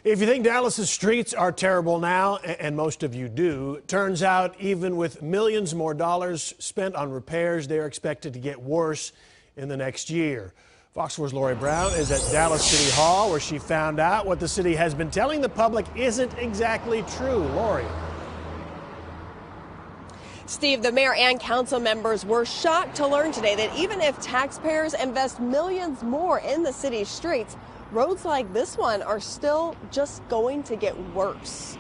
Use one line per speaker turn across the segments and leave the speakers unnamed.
If you think Dallas's streets are terrible now, and most of you do, turns out even with millions more dollars spent on repairs, they're expected to get worse in the next year. Fox 4's Lori Brown is at Dallas City Hall, where she found out what the city has been telling the public isn't exactly true. Lori.
Steve, the mayor and council members were shocked to learn today that even if taxpayers invest millions more in the city's streets, roads like this one are still just going to get worse.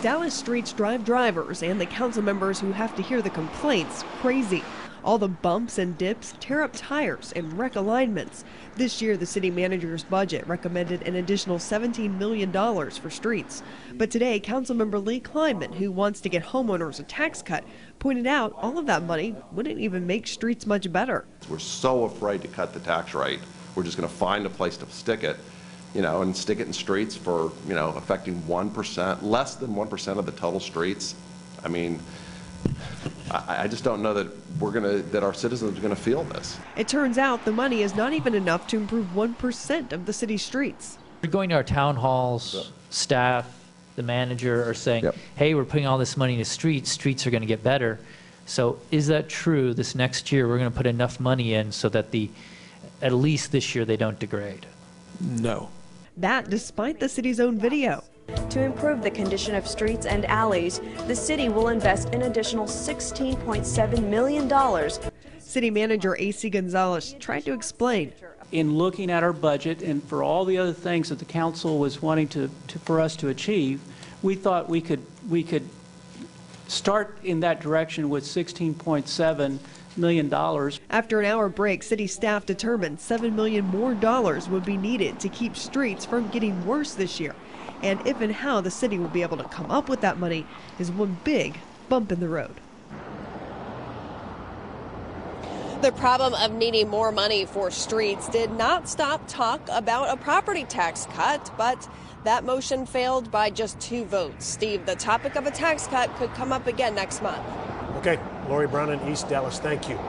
Dallas streets drive drivers and the council members who have to hear the complaints crazy. All the bumps and dips tear up tires and wreck alignments. This year, the city manager's budget recommended an additional $17 million for streets. But today, Councilmember Lee Kleinman, who wants to get homeowners a tax cut, pointed out all of that money wouldn't even make streets much better.
We're so afraid to cut the tax rate. We're just going to find a place to stick it, and stick it in streets for, affecting 1%, less than 1% of the total streets. I mean, I just don't know that that our citizens are going to feel this.
It turns out the money is not even enough to improve 1% of the city's streets.
We're going to our town halls, staff, the manager are saying, hey, we're putting all this money into streets, streets are going to get better. So is that true? This next year we're going to put enough money in so that at least this year they don't degrade?
No.
That despite the city's own video.
To improve the condition of streets and alleys, the city will invest an additional $16.7 million.
City manager A.C. Gonzalez tried to explain.
In looking at our budget and for all the other things that the council was wanting for us to achieve, we thought we could start in that direction with $16.7 million.
After an hour break, city staff determined $7 million more would be needed to keep streets from getting worse this year. And if and how the city will be able to come up with that money is one big bump in the road.
The problem of needing more money for streets did not stop talk about a property tax cut, but that motion failed by just 2 votes. Steve, the topic of a tax cut could come up again next month.
Okay, Lori Brown in East Dallas, thank you.